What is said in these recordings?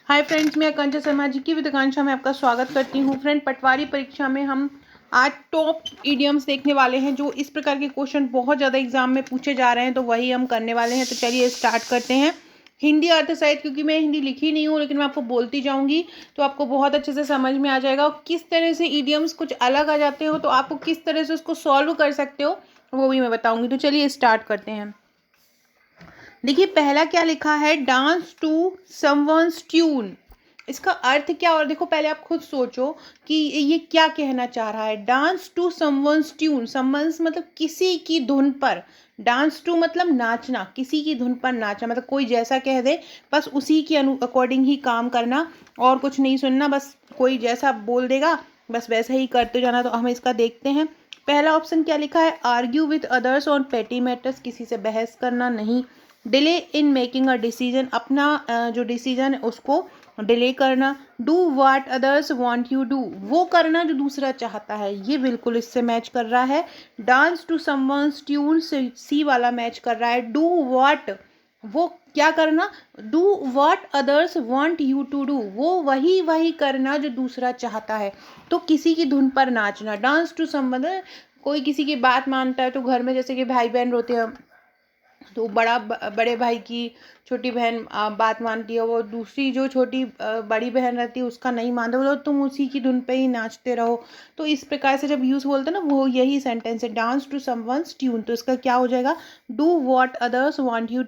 Hi friends, मैं आकांक्षा शर्मा जी की विद्याकांक्षा में आपका स्वागत करती हूँ। फ्रेंड, पटवारी परीक्षा में हम आज टॉप इडियम्स देखने वाले हैं जो इस प्रकार के क्वेश्चन बहुत ज़्यादा एग्जाम में पूछे जा रहे हैं, तो वही हम करने वाले हैं। तो चलिए स्टार्ट करते हैं। हिंदी अर्थ साहित्य, क्योंकि मैं हिंदी लिखी नहीं हूँ लेकिन मैं आपको बोलती जाऊँगी तो आपको बहुत अच्छे से समझ में आ जाएगा। और किस तरह से इडियम्स कुछ अलग आ जाते हो तो आपको किस तरह से उसको सॉल्व कर सकते हो वो भी मैं बताऊँगी। तो चलिए स्टार्ट करते हैं। देखिए पहला क्या लिखा है, डांस टू समवन्स ट्यून। इसका अर्थ क्या, और देखो पहले आप खुद सोचो कि ये क्या कहना चाह रहा है। Dance to someone's tune, someone's मतलब किसी की धुन पर, डांस टू मतलब नाचना, किसी की धुन पर नाचना, मतलब कोई जैसा कह दे बस उसी के अकॉर्डिंग ही काम करना और कुछ नहीं सुनना। बस कोई जैसा बोल देगा बस वैसा ही करते जाना। तो हम इसका देखते हैं। पहला ऑप्शन क्या लिखा है, आर्ग्यू विथ अदर्स ऑन पेटी मैटर्स, किसी से बहस करना नहीं। Delay in making a decision, अपना जो डिसीजन है उसको डिले करना। Do what others want you do, वो करना जो दूसरा चाहता है, ये बिल्कुल इससे मैच कर रहा है। डांस टू समवन्स ट्यून से सी वाला मैच कर रहा है। डू वाट, वो क्या करना, do what others want you to do, वो वही वही करना जो दूसरा चाहता है। तो किसी की धुन पर नाचना, डांस टू समवन, कोई किसी की बात मानता है तो घर में जैसे कि भाई बहन रोते हैं तो बड़े भाई की छोटी बहन बात मानती है, वो दूसरी जो छोटी बड़ी बहन रहती है उसका नहीं मानते, बोलो तुम उसी की धुन पे ही नाचते रहो। तो इस प्रकार से जब यूज़ बोलते हैं ना, वो यही सेंटेंस है, डांस टू समवन्स ट्यून। तो इसका क्या हो जाएगा, do what others want you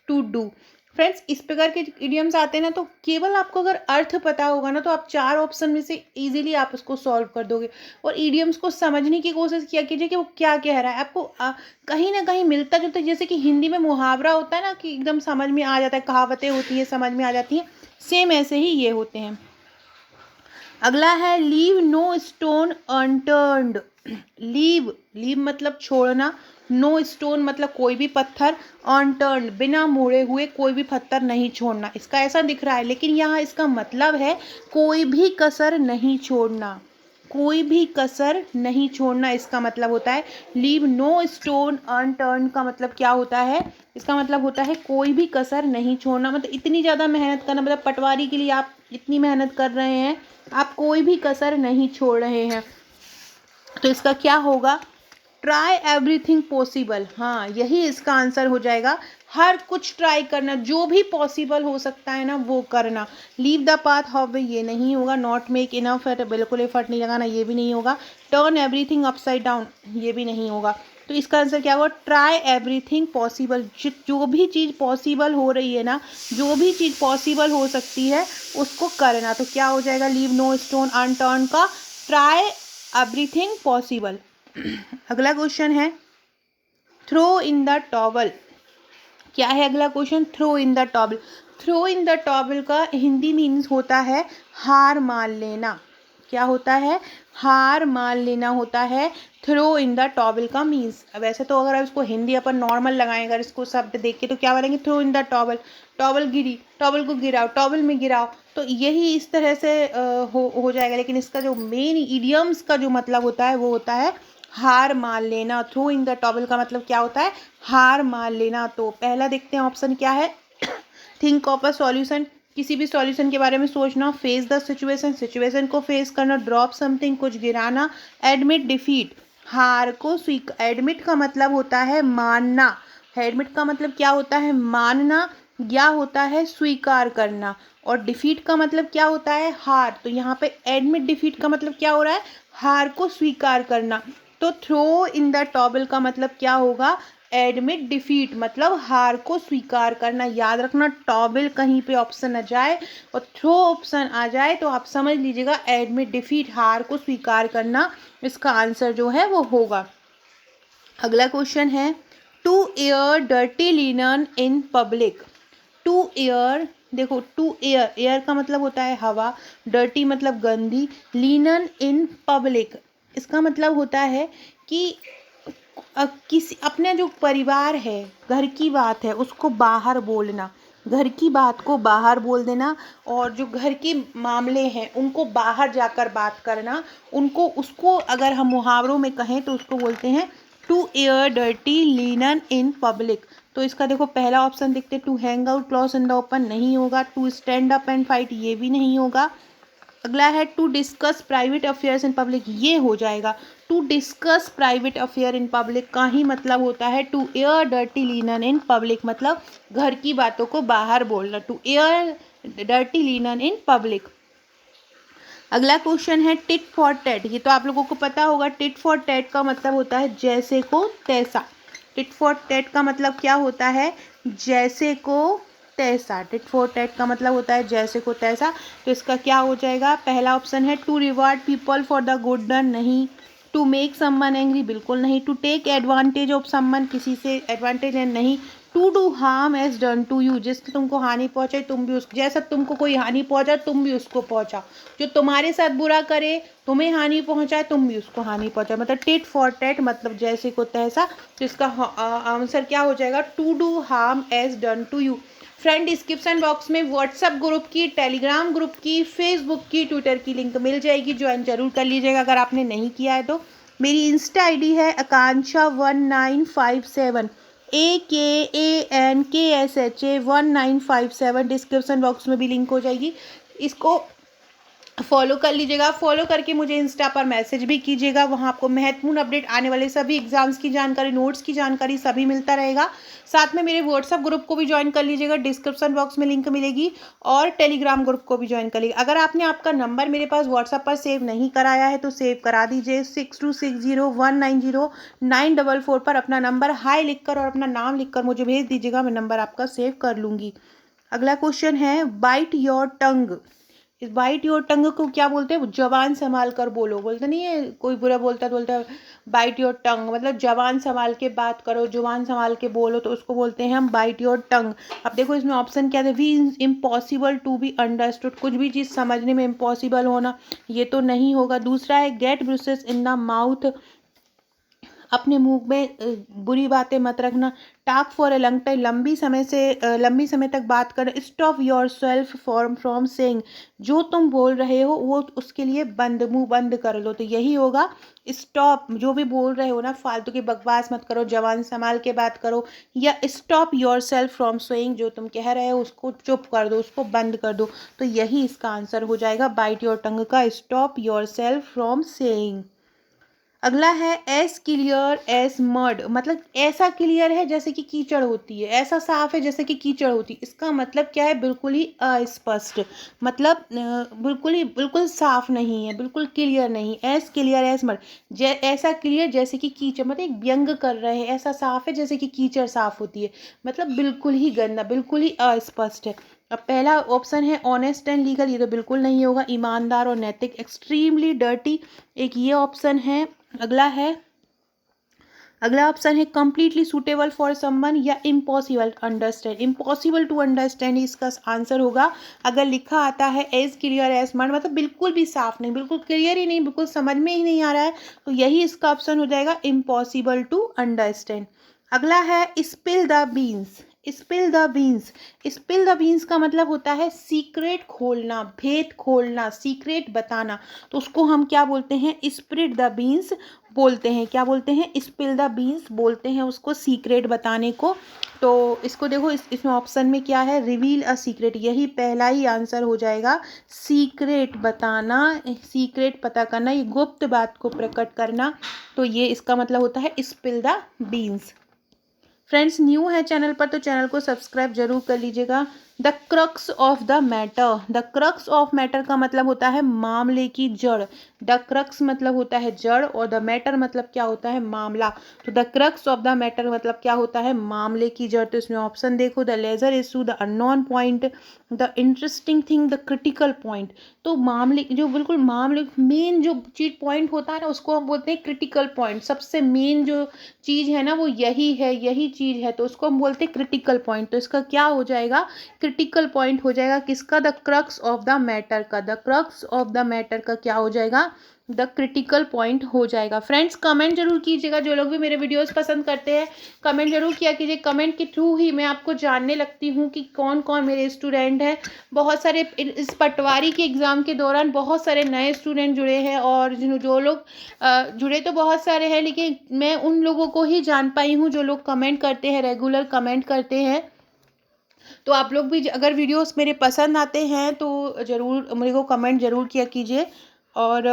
to do. Friends, इस प्रकार के इडियम्स आते हैं ना, तो केवल आपको अगर अर्थ पता होगा ना तो आप चार ऑप्शन में से इजीली आप उसको सॉल्व कर दोगे। और इडियम्स को समझने की कोशिश किया कीजिए कि वो क्या कह रहा है। आपको कहीं ना कहीं मिलता जुलता, जैसे कि हिंदी में मुहावरा होता है ना कि एकदम समझ में आ जाता है, कहावतें होती है समझ में आ जाती हैं, सेम ऐसे ही ये होते हैं। अगला है, leave no stone unturned. Leave, leave मतलब छोड़ना, नो स्टोन मतलब कोई भी पत्थर, अनटर्न्ड बिना मोड़े हुए कोई भी पत्थर नहीं छोड़ना। इसका ऐसा दिख रहा है लेकिन यहाँ इसका मतलब है कोई भी कसर नहीं छोड़ना, कोई भी कसर नहीं छोड़ना इसका मतलब होता है। लीव नो स्टोन अनटर्न का मतलब क्या होता है, इसका मतलब होता है कोई भी कसर नहीं छोड़ना। मतलब इतनी ज़्यादा मेहनत करना, मतलब पटवारी के लिए आप इतनी मेहनत कर रहे हैं, आप कोई भी कसर नहीं छोड़ रहे हैं। तो इसका क्या होगा, ट्राई एवरीथिंग पॉसिबल। हाँ, यही इसका आंसर हो जाएगा। हर कुछ ट्राई करना, जो भी पॉसिबल हो सकता है ना वो करना। लीव द पाथ हाउ, ये नहीं होगा। नॉट मेक इनफ है, बिल्कुल एफर्ट नहीं लगाना, ये भी नहीं होगा। टर्न एवरीथिंग अपसाइड डाउन, ये भी नहीं होगा। तो इसका आंसर क्या होगा, ट्राई एवरीथिंग पॉसिबल। जो भी चीज़ पॉसिबल हो रही है ना, जो भी चीज़ पॉसिबल हो सकती है उसको करना। तो क्या हो जाएगा, लीव नो स्टोन अनटर्न का ट्राई एवरीथिंग पॉसिबल। अगला क्वेश्चन है, थ्रो इन द टॉवल। क्या है अगला question, throw in the towel. Throw in the towel का हिंदी मीन्स होता है हार मान लेना। क्या होता है, हार मान लेना होता है थ्रो इन द टॉवल का मीन्स। वैसे तो अगर इसको हिंदी अपन नॉर्मल लगाएं, अगर इसको शब्द देख के तो क्या बोलेंगे, throw in the towel, towel गिरी, टॉवल को गिराओ, टॉवल में गिराओ। तो यही इस तरह से हो जाएगा। लेकिन इसका जो मेन इडियम्स का जो मतलब होता है वो होता है हार मान लेना। थ्रो इन द टॉवल का मतलब क्या होता है, हार मान लेना। तो पहला देखते हैं ऑप्शन क्या है, थिंक ऑफ अ सॉल्यूशन, किसी भी सॉल्यूशन के बारे में सोचना। फेस द सिचुएशन, सिचुएशन को फेस करना। ड्रॉप समथिंग, कुछ गिराना। एडमिट डिफीट, हार को एडमिट का मतलब होता है मानना। एडमिट का मतलब क्या होता है, मानना या होता है स्वीकार करना। और डिफीट का मतलब क्या होता है, हार। तो यहाँ पे एडमिट डिफीट का मतलब क्या हो रहा है, हार को स्वीकार करना। तो थ्रो इन द टॉवल का मतलब क्या होगा, एडमिट डिफीट मतलब हार को स्वीकार करना। याद रखना, टॉवल कहीं पे ऑप्शन आ जाए और थ्रो ऑप्शन आ जाए तो आप समझ लीजिएगा एडमिट डिफीट, हार को स्वीकार करना इसका आंसर जो है वो होगा। अगला क्वेश्चन है, to air dirty linen in public. To air, देखो टू एयर, एयर का मतलब होता है हवा, डर्टी मतलब गंदी, लिनन इन पब्लिक इसका मतलब होता है कि किसी अपने जो परिवार है, घर की बात है उसको बाहर बोलना, घर की बात को बाहर बोल देना। और जो घर के मामले हैं उनको बाहर जाकर बात करना। उनको, उसको अगर हम मुहावरों में कहें तो उसको बोलते हैं to air dirty linen in public. तो इसका देखो पहला ऑप्शन देखते, to hang out clothes in the open नहीं होगा, to stand up and fight ये भी नहीं होगा। अगला है to discuss private affairs in public, ये हो जाएगा। To discuss private affair in public का ही मतलब होता है to air dirty linen in public, मतलब घर की बातों को बाहर बोलना, to air dirty linen in public. अगला क्वेश्चन है टिट फॉर टैट, ये तो आप लोगों को पता होगा। टिट फॉर टैट का मतलब होता है जैसे को तैसा। टिट फॉर टैट का मतलब क्या होता है, जैसे को तैसा। टिट फॉर टैट का मतलब होता है जैसे को तैसा। तो इसका क्या हो जाएगा, पहला ऑप्शन है to reward people for the good done, नहीं। टू मेक समवन एंग्री, बिल्कुल नहीं। To take advantage of someone, किसी से एडवांटेज है, नहीं। To do harm as done to you, जिससे तुमको हानि पहुंचे तुम भी उस, जैसा तुमको कोई हानि पहुंचा तुम भी उसको पहुंचाओ। जो तुम्हारे साथ बुरा करे, तुम्हें हानि पहुंचाए, तुम भी उसको हानि पहुंचाए, मतलब टिट फॉर टैट मतलब जैसे को तैसा। तो इसका आंसर क्या हो जाएगा, to do harm as done to you. Friend description box में व्हाट्सएप ग्रुप की, टेलीग्राम ग्रुप की, फेसबुक की, ट्विटर की लिंक मिल जाएगी, ज्वाइन जरूर कर लीजिएगा अगर आपने नहीं किया है तो। मेरी इंस्टा आईडी है आकांक्षा1957, AKANKSHA1957, डिस्क्रिप्शन बॉक्स में भी लिंक हो जाएगी, इसको फॉलो कर लीजिएगा। फॉलो करके मुझे इंस्टा पर मैसेज भी कीजिएगा, वहाँ आपको महत्वपूर्ण अपडेट, आने वाले सभी एग्जाम्स की जानकारी, नोट्स की जानकारी सभी मिलता रहेगा। साथ में मेरे व्हाट्सएप ग्रुप को भी ज्वाइन कर लीजिएगा, डिस्क्रिप्शन बॉक्स में लिंक मिलेगी, और टेलीग्राम ग्रुप को भी ज्वाइन कर लीजिएगा। अगर आपने आपका नंबर मेरे पास व्हाट्सएप पर सेव नहीं कराया है तो सेव करा दीजिए, 6260190944 पर अपना नंबर हाई लिखकर और अपना नाम लिखकर मुझे भेज दीजिएगा, मैं नंबर आपका सेव कर लूँगी। अगला क्वेश्चन है बाइट योर टंग। इस बाइट योर टंग को क्या बोलते हैं, जबान संभाल कर बोलो, बोलते नहीं है कोई बुरा बोलता है तो बोलता है बाइट योर टंग, मतलब जबान संभाल के बात करो, जुबान संभाल के बोलो, तो उसको बोलते हैं हम बाइट योर टंग। अब देखो इसमें ऑप्शन क्या है, we impossible to be understood, कुछ भी चीज़ समझने में इम्पॉसिबल होना, ये तो नहीं होगा। दूसरा है get bruises in the mouth, अपने मुंह में बुरी बातें मत रखना। Talk for a long time, लंबी समय तक बात कर। Stop yourself from saying, जो तुम बोल रहे हो वो उसके लिए मुंह बंद कर लो, तो यही होगा स्टॉप। जो भी बोल रहे हो ना, फालतू की बकवास मत करो, जवान संभाल के बात करो। या stop yourself from saying, जो तुम कह रहे हो उसको चुप कर दो, उसको बंद कर दो। तो यही इसका आंसर हो जाएगा बाइट योर टंग का, stop yourself from saying. अगला है एस क्लियर एस मड, मतलब ऐसा क्लियर है जैसे कि कीचड़ होती है, ऐसा साफ है जैसे कि कीचड़ होती है। इसका मतलब क्या है, बिल्कुल ही अस्पष्ट, मतलब बिल्कुल साफ नहीं है, बिल्कुल क्लियर नहीं। एस क्लियर एस मड, ऐसा क्लियर जैसे कि कीचड़, मतलब एक व्यंग कर रहे हैं, ऐसा साफ है जैसे कि कीचड़ साफ होती है, मतलब बिल्कुल ही गंदा, बिल्कुल ही अस्पष्ट है। अब पहला ऑप्शन है ऑनेस्ट एंड लीगल, ये तो बिल्कुल नहीं होगा, ईमानदार और नैतिक। एक्सट्रीमली डर्टी, एक ये ऑप्शन है। अगला ऑप्शन है कंप्लीटली सूटेबल फॉर समवन, या impossible understand. Impossible to understand इसका आंसर होगा। अगर लिखा आता है एज क्लियर एज मड, मतलब बिल्कुल भी साफ नहीं, बिल्कुल क्लियर ही नहीं, बिल्कुल समझ में ही नहीं आ रहा है, तो यही इसका ऑप्शन हो जाएगा, इम्पॉसिबल टू अंडरस्टैंड। अगला है spill the beans. Spill the beans, spill the beans का मतलब होता है सीक्रेट खोलना, भेद खोलना, सीक्रेट बताना, तो उसको हम क्या बोलते हैं, स्प्रिट द बीन्स बोलते हैं। क्या बोलते हैं, स्पिल द बीन्स बोलते हैं उसको, सीक्रेट बताने को। तो इसको देखो, इसमें ऑप्शन में क्या है, रिवील अ सीक्रेट, यही पहला ही आंसर हो जाएगा। सीक्रेट बताना, सीक्रेट पता करना, ये गुप्त बात को प्रकट करना, तो ये इसका मतलब होता है spill the beans. Friends new है चैनल पर तो चैनल को सब्सक्राइब जरूर कर लीजिएगा। The crux of the matter, the crux of matter का मतलब होता है मामले की जड़। द क्रक्स मतलब होता है जड़, और द मैटर मतलब क्या होता है, मामला। तो the crux of the matter मतलब क्या होता है, मामले की जड़। तो इसमें ऑप्शन देखो, the larger issue, the unknown point, the interesting thing, the critical point. तो मामले, जो बिल्कुल मामले मेन जो चीज पॉइंट होता है ना, उसको हम बोलते हैं क्रिटिकल पॉइंट। सबसे मेन जो चीज है ना वो यही है, यही चीज है, तो उसको हम बोलते हैं क्रिटिकल पॉइंट। तो इसका क्या हो जाएगा, क्रिटिकल पॉइंट हो जाएगा किसका, the crux of the matter का, the crux of the matter का क्या हो जाएगा, द क्रिटिकल पॉइंट हो जाएगा। फ्रेंड्स कमेंट जरूर कीजिएगा, जो लोग भी मेरे वीडियोस पसंद करते हैं कमेंट जरूर किया कीजिए। कमेंट के थ्रू ही मैं आपको जानने लगती हूँ कि कौन कौन मेरे स्टूडेंट हैं। बहुत सारे इस पटवारी के एग्ज़ाम के दौरान बहुत सारे नए स्टूडेंट जुड़े हैं, और जो लोग जुड़े तो बहुत सारे हैं, लेकिन मैं उन लोगों को ही जान पाई हूँ जो लोग कमेंट करते हैं, रेगुलर कमेंट करते हैं। तो आप लोग भी अगर वीडियोस मेरे पसंद आते हैं तो ज़रूर मेरे को कमेंट ज़रूर किया कीजिए, और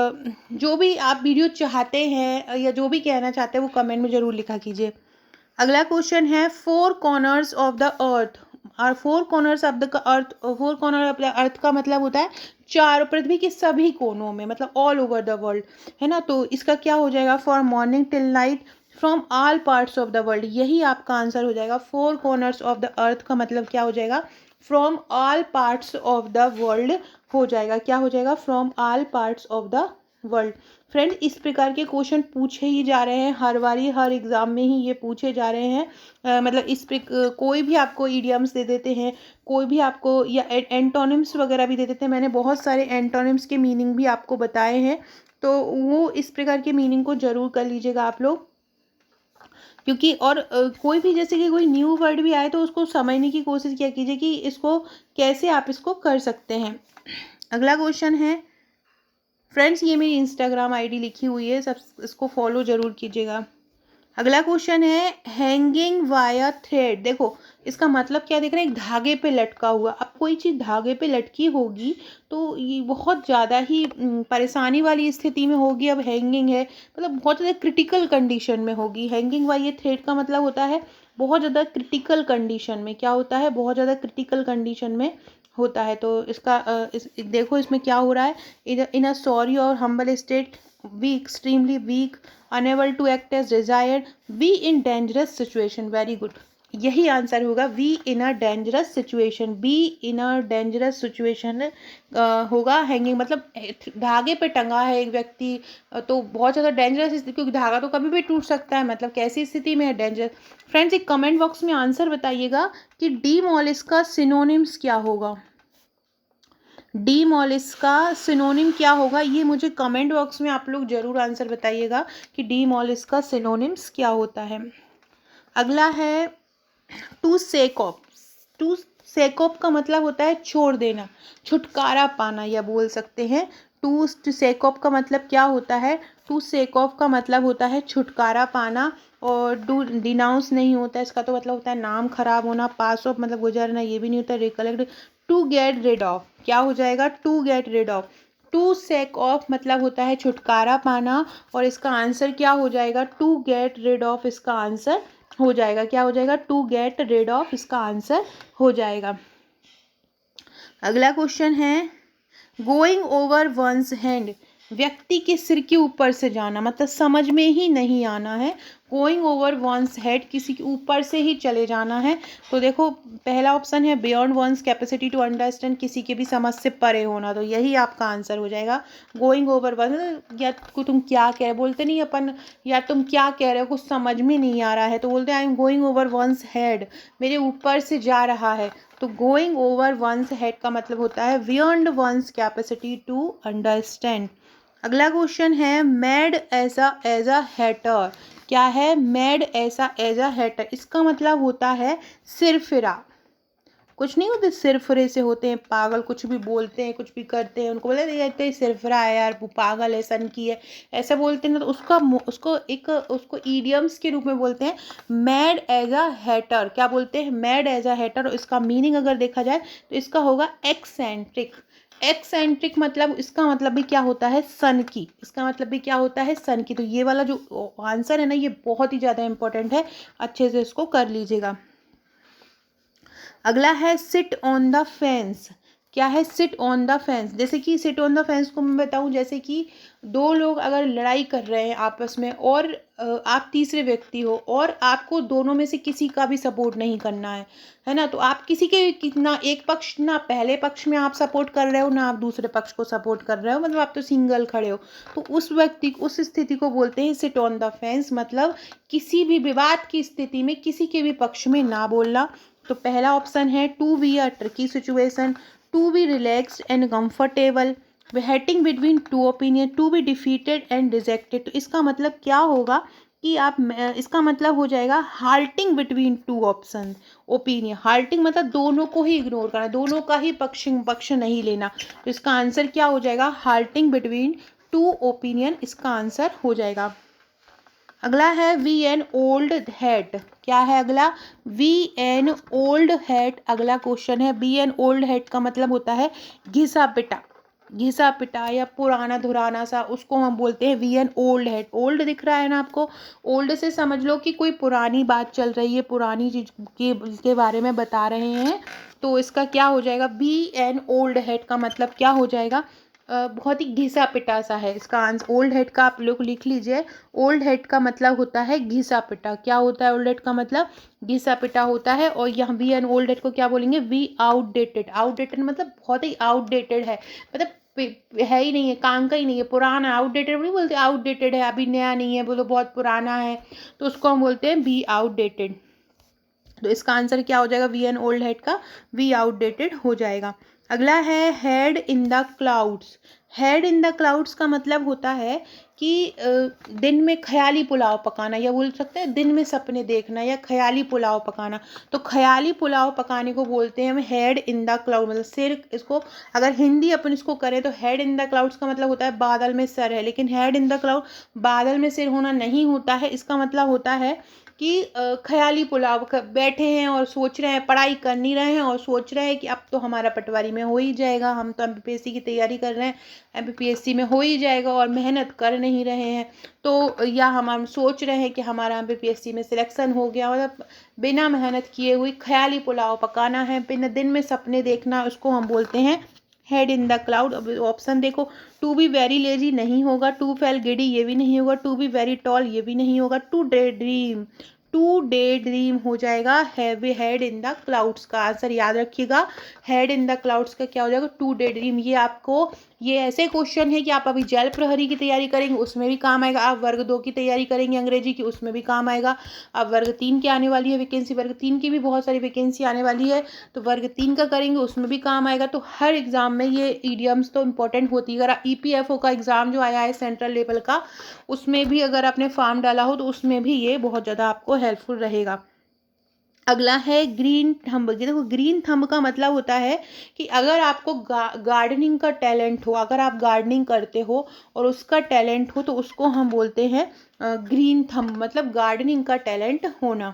जो भी आप वीडियो चाहते हैं या जो भी कहना चाहते हैं वो कमेंट में ज़रूर लिखा कीजिए। अगला क्वेश्चन है, four corners of the earth, और four corners of the earth, four corner of the earth का मतलब होता है चार, पृथ्वी के सभी कोनों में, मतलब ऑल ओवर द वर्ल्ड, है ना। तो इसका क्या हो जाएगा, for morning till night from all parts of the world, यही आपका आंसर हो जाएगा। Four corners of the earth का मतलब क्या हो जाएगा, from all parts of the world हो जाएगा। क्या हो जाएगा, from all parts of the world. Friend इस प्रकार के क्वेश्चन पूछे ही जा रहे हैं, हर बारी हर एग्ज़ाम में ही ये पूछे जा रहे हैं। मतलब कोई भी आपको ईडियम्स दे देते हैं, कोई भी आपको या एंटोनिम्स वगैरह भी दे देते हैं। मैंने बहुत सारे एंटोनिम्स के मीनिंग भी आपको बताए हैं, तो वो इस प्रकार के मीनिंग को ज़रूर कर लीजिएगा आप लोग, क्योंकि और कोई भी जैसे कि कोई न्यू वर्ड भी आए तो उसको समझने की कोशिश किया कीजिए कि इसको कैसे आप इसको कर सकते हैं। अगला क्वेश्चन है, फ्रेंड्स ये मेरी इंस्टाग्राम आईडी लिखी हुई है, सब इसको फॉलो ज़रूर कीजिएगा। अगला क्वेश्चन है, हैंगिंग वाया थ्रेड, देखो इसका मतलब क्या देख रहे हैं, एक धागे पे लटका हुआ। अब कोई चीज़ धागे पे लटकी होगी तो ये बहुत ज़्यादा ही परेशानी वाली स्थिति में होगी। अब हैंगिंग है मतलब बहुत ज़्यादा क्रिटिकल कंडीशन में होगी। हैंगिंग वाया थ्रेड का मतलब होता है बहुत ज़्यादा क्रिटिकल कंडीशन में, क्या होता है, बहुत ज़्यादा क्रिटिकल कंडीशन में होता है। तो इसका देखो इसमें क्या हो रहा है, इन अ सॉरी और humble state, be extremely weak, unable to act as desired, be in dangerous situation. Very good, यही आंसर होगा, we in a dangerous situation, be in a dangerous situation होगा। हैंगिंग मतलब धागे पे टंगा है एक व्यक्ति, तो बहुत ज़्यादा डेंजरस स्थिति, क्योंकि धागा तो कभी भी टूट सकता है, मतलब कैसी स्थिति में है, डेंजरस। फ्रेंड्स एक कमेंट बॉक्स में आंसर बताइएगा कि डीमोलिश का सिनोनिम्स क्या होगा, डीमोलिश का सिनोनिम क्या होगा, ये मुझे कमेंट बॉक्स में आप लोग ज़रूर आंसर बताइएगा कि डीमोलिश का सिनोनिम्स क्या होता है। अगला है, to sack off, to sack off का मतलब होता है छोड़ देना, छुटकारा पाना, या बोल सकते हैं टू सेक ऑफ का मतलब क्या होता है, टू सेक ऑफ का मतलब होता है छुटकारा पाना, और डू डिनाउंस नहीं होता है, इसका तो मतलब होता है नाम खराब होना। पास ऑफ मतलब गुजरना, ये भी नहीं होता। Recollect, to get rid of, क्या हो जाएगा, to get rid of. To sack off मतलब होता है छुटकारा पाना, और इसका आंसर क्या हो जाएगा, टू गेट रिड ऑफ, इसका आंसर हो जाएगा। क्या हो जाएगा, टू गेट रिड ऑफ, इसका आंसर हो जाएगा। अगला क्वेश्चन है, गोइंग ओवर वंस हैंड, व्यक्ति के सिर के ऊपर से जाना, मतलब समझ में ही नहीं आना है। गोइंग ओवर वंस हेड, किसी के ऊपर से ही चले जाना है। तो देखो पहला ऑप्शन है beyond one's capacity to understand, किसी के भी समझ से परे होना, तो यही आपका आंसर हो जाएगा। गोइंग ओवर वंस, या तुम क्या कह रहे, बोलते नहीं अपन, या तुम क्या कह रहे हो, कुछ समझ में नहीं आ रहा है तो बोलते हैं I am going over once head, मेरे ऊपर से जा रहा है। तो गोइंग ओवर वंस हेड का मतलब होता है beyond one's capacity to understand. अगला क्वेश्चन है, मेड एज अ हैटर, क्या है, मेड ऐसा एज अ हैटर, इसका मतलब होता है सिरफिरा। कुछ नहीं होते सिरफिरे से होते हैं पागल, कुछ भी बोलते हैं, कुछ भी करते हैं, उनको बोलते हैं सिरफिरा है यार, वो पागल है, सनकी है, ऐसा बोलते हैं ना, तो उसको ईडियम्स के रूप में बोलते हैं मैड एज अ हैटर। क्या बोलते हैं, मैड एज अ हैटर। और इसका मीनिंग अगर देखा जाए तो इसका होगा एक्सेंट्रिक। एक्सेंट्रिक मतलब इसका मतलब भी क्या होता है, सन की, इसका मतलब भी क्या होता है, सन की। तो ये वाला जो आंसर है ना, ये बहुत ही ज़्यादा इंपॉर्टेंट है, अच्छे से इसको कर लीजिएगा। अगला है, सिट ऑन द फेंस, क्या है, सिट ऑन द फेंस। जैसे कि सिट ऑन द फेंस को मैं बताऊं, जैसे कि दो लोग अगर लड़ाई कर रहे हैं आपस में, और आप तीसरे व्यक्ति हो, और आपको दोनों में से किसी का भी सपोर्ट नहीं करना है ना, तो आप किसी के कितना एक पक्ष, ना पहले पक्ष में आप सपोर्ट कर रहे हो, ना आप दूसरे पक्ष को सपोर्ट कर रहे हो, मतलब आप तो सिंगल खड़े हो, तो उस व्यक्ति, उस स्थिति को बोलते हैं सिट ऑन द फेंस। मतलब किसी भी विवाद की स्थिति में किसी के भी पक्ष में ना बोलना, तो पहला ऑप्शन है to be a tricky situation, to be relaxed and comfortable, halting between two opinion, to be defeated and rejected. तो इसका मतलब क्या होगा कि आप इसका मतलब हो जाएगा halting between two option opinion. Halting मतलब दोनों को ही इग्नोर करना, दोनों का ही पक्ष नहीं लेना। तो इसका आंसर क्या हो जाएगा, हाल्टिंग बिटवीन टू ओपिनियन इसका आंसर हो जाएगा। अगला है वी एन ओल्ड हैट। क्या है अगला, वी एन ओल्ड हैट। अगला क्वेश्चन है बी एन ओल्ड हैट का मतलब होता है घिसा पिटा, घिसा पिटा या पुराना धुराना सा, उसको हम बोलते हैं V an old hat. Old दिख रहा है ना आपको, ओल्ड से समझ लो कि कोई पुरानी बात चल रही है, पुरानी चीज के बारे में बता रहे हैं। तो इसका क्या हो जाएगा, बी एन ओल्ड हैट का मतलब क्या हो जाएगा, बहुत ही घिसा पिटा सा है। इसका आंसर ओल्ड हेड का आप लोग लिख लीजिए, ओल्ड हेड का मतलब होता है घिसा पिटा। क्या होता है ओल्ड हेड का मतलब, घिसा पिटा होता है। और यहाँ वी एन ओल्ड हेड को क्या बोलेंगे, वी आउटडेटेड। आउटडेटेड मतलब बहुत ही आउटडेटेड है, मतलब है ही नहीं है, काम का ही नहीं है, पुराना। आउटडेटेड नहीं बोलते, आउटडेटेड है, अभी नया नहीं है, बोलो बहुत पुराना है, तो उसको हम बोलते हैं बी आउटडेटेड। तो इसका आंसर क्या हो जाएगा, वी एन ओल्ड हेड का वी आउटडेटेड हो जाएगा। अगला है head in the clouds. Head in the clouds का मतलब होता है कि दिन में ख्याली पुलाव पकाना, या बोल सकते हैं दिन में सपने देखना, या ख्याली पुलाव पकाना। तो ख्याली पुलाव पकाने को बोलते हैं हम हेड इन द क्लाउड। मतलब सिर, इसको अगर हिंदी अपन इसको करें तो हेड इन द क्लाउड्स का मतलब होता है बादल में सर है, लेकिन हेड इन द क्लाउड बादल में सिर होना नहीं होता है। इसका मतलब होता है कि ख्याली पुलाव बैठे हैं और सोच रहे हैं, पढ़ाई कर नहीं रहे हैं और सोच रहे हैं कि अब तो हमारा पटवारी में हो ही जाएगा, हम तो एमपीपीएससी की तैयारी कर रहे हैं, एमपीपीएससी में हो ही जाएगा और मेहनत कर नहीं रहे हैं। तो या हम सोच रहे हैं कि हमारा एमपीपीएससी में सिलेक्शन हो गया, मतलब बिना मेहनत किए हुई ख्याली पुलाव पकाना है, बिना दिन में सपने देखना, उसको हम बोलते हैं हेड इन द क्लाउड। अब ऑप्शन देखो, टू बी वेरी लेजी नहीं होगा, टू फेल गिडी ये भी नहीं होगा, टू बी वेरी टॉल ये भी नहीं होगा, to daydream, to daydream हो जाएगा heavy head in the clouds का आंसर। याद रखिएगा, हेड इन द क्लाउड्स का क्या हो जाएगा, टू डे ड्रीम। ये आपको, ये ऐसे क्वेश्चन है कि आप अभी जल प्रहरी की तैयारी करेंगे उसमें भी काम आएगा, आप वर्ग 2 की तैयारी करेंगे अंग्रेजी की उसमें भी काम आएगा, अब वर्ग 3 की आने वाली है वैकेंसी, वर्ग 3 की भी बहुत सारी वैकेंसी आने वाली है, तो वर्ग 3 का करेंगे उसमें भी काम आएगा। तो हर एग्जाम में ये ईडियम्स तो इंपॉर्टेंट होती है। अगर ईपीएफओ का एग्जाम जो आया है सेंट्रल लेवल का, उसमें भी अगर आपने फॉर्म डाला हो तो उसमें भी ये बहुत ज़्यादा आपको हेल्पफुल रहेगा। अगला है ग्रीन थंब। देखो ग्रीन थंब का मतलब होता है कि अगर आपको गार्डनिंग का टैलेंट हो, अगर आप गार्डनिंग करते हो और उसका टैलेंट हो, तो उसको हम बोलते हैं ग्रीन थंब, मतलब गार्डनिंग का टैलेंट होना।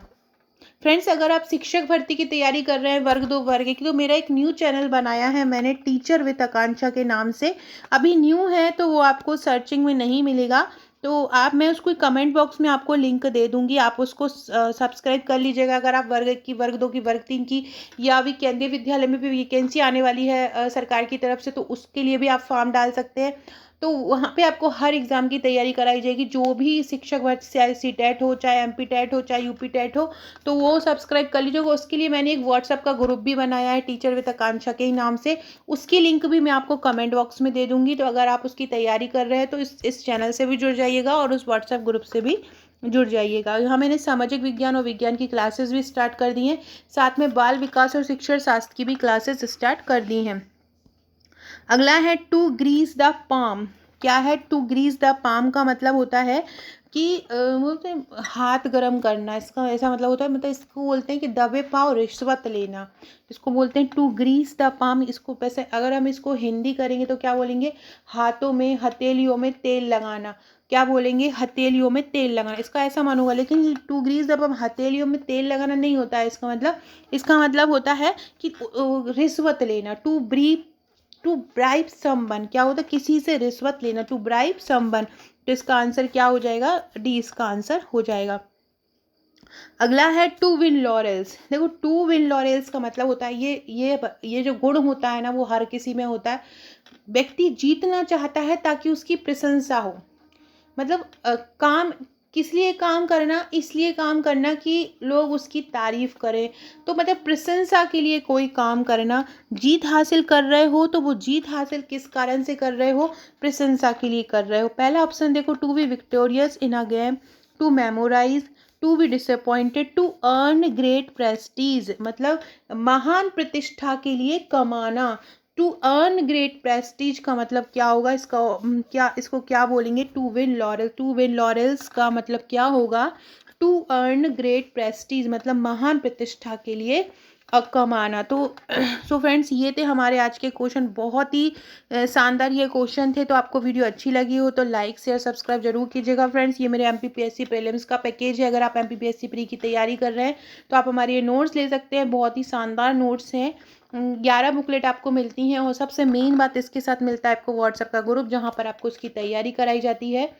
फ्रेंड्स, अगर आप शिक्षक भर्ती की तैयारी कर रहे हैं वर्ग 2 वर्ग 1 की, तो मेरा एक न्यू चैनल बनाया है मैंने, टीचर विद आकांक्षा के नाम से। अभी न्यू है तो वो आपको सर्चिंग में नहीं मिलेगा, तो मैं उसको कमेंट बॉक्स में आपको लिंक दे दूंगी, आप उसको सब्सक्राइब कर लीजिएगा। अगर आप वर्ग 1 की, वर्ग 2 की, वर्ग 3 की, या अभी केंद्रीय विद्यालय में भी वैकेंसी आने वाली है सरकार की तरफ से, तो उसके लिए भी आप फॉर्म डाल सकते हैं। तो वहाँ पे आपको हर एग्ज़ाम की तैयारी कराई जाएगी, जो भी शिक्षक भर्ती, चाहे सीटेट हो, चाहे एमपी टेट हो, चाहे यूपी टेट हो, तो वो सब्सक्राइब कर लीजिएगा। उसके लिए मैंने एक व्हाट्सएप का ग्रुप भी बनाया है टीचर विद आकांक्षा के ही नाम से, उसकी लिंक भी मैं आपको कमेंट बॉक्स में दे दूंगी। तो अगर आप उसकी तैयारी कर रहे हैं तो इस चैनल से भी जुड़ जाइएगा और उस व्हाट्सएप ग्रुप से भी जुड़ जाइएगा। यहाँ मैंने सामाजिक विज्ञान और विज्ञान की क्लासेस भी स्टार्ट कर दी हैं, साथ में बाल विकास और शिक्षण शास्त्र की भी क्लासेस स्टार्ट कर दी हैं। अगला है टू ग्रीस द पाम। क्या है, टू ग्रीस द पाम का मतलब होता है कि बोलते हैं हाथ गर्म करना, इसका ऐसा मतलब होता है, मतलब इसको बोलते हैं कि दबे पाँव रिश्वत लेना, इसको बोलते हैं टू ग्रीस द पाम। इसको वैसे अगर हम इसको हिंदी करेंगे तो क्या बोलेंगे, हाथों में, हथेलियों में तेल लगाना। क्या बोलेंगे, हथेलियों में तेल लगाना, इसका ऐसा मान होगा। लेकिन टू ग्रीस द पाम हथेलियों में तेल लगाना नहीं होता है इसका मतलब होता है कि रिश्वत लेना, टू ब्राइब समवन। क्या होता है, किसी से रिश्वत लेना, टू ब्राइब समवन। तो इसका आंसर क्या हो जाएगा, डी इसका आंसर हो जाएगा। अगला है टू विन लॉरेल्स। देखो टू विन लॉरेल्स का मतलब होता है, ये जो गुण होता है ना, वो हर किसी में होता है। व्यक्ति जीतना चाहता है ताकि उसकी प्रशंसा हो, मतलब काम किस लिए काम करना, इसलिए काम करना कि लोग उसकी तारीफ करें। तो मतलब प्रशंसा के लिए कोई काम करना। जीत हासिल कर रहे हो तो वो जीत हासिल किस कारण से कर रहे हो, प्रशंसा के लिए कर रहे हो। पहला ऑप्शन देखो, to be victorious in a game, to memorise, to be disappointed, to earn great prestige मतलब महान प्रतिष्ठा के लिए कमाना। टू अर्न ग्रेट प्रेस्टीज का मतलब क्या होगा, इसका इसको क्या बोलेंगे, to win laurel. To win laurels का मतलब क्या होगा, टू अर्न ग्रेट प्रेस्टीज मतलब महान प्रतिष्ठा के लिए कमाना। तो सो फ्रेंड्स, ये थे हमारे आज के क्वेश्चन, बहुत ही शानदार ये क्वेश्चन थे। तो आपको वीडियो अच्छी लगी हो तो लाइक शेयर सब्सक्राइब जरूर कीजिएगा फ्रेंड्स। ये मेरे MPPSC प्रीलिम्स का पैकेज है। अगर आप MPPSC प्री की तैयारी कर रहे हैं तो आप हमारे ये नोट्स ले सकते हैं, बहुत ही शानदार नोट्स हैं। 11 बुकलेट आपको मिलती हैं और सबसे मेन बात इसके साथ मिलता है आपको व्हाट्सएप का ग्रुप, जहाँ पर आपको उसकी तैयारी कराई जाती है।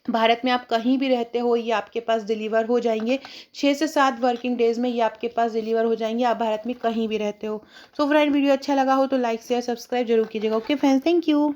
भारत में आप कहीं भी रहते हो ये आपके पास डिलीवर हो जाएंगे, 6 से 7 वर्किंग डेज में ये आपके पास डिलीवर हो जाएंगे, आप भारत में कहीं भी रहते हो। सो फ्रेंड, वीडियो अच्छा लगा हो तो लाइक शेयर सब्सक्राइब जरूर कीजिएगा। Okay friends, thank you.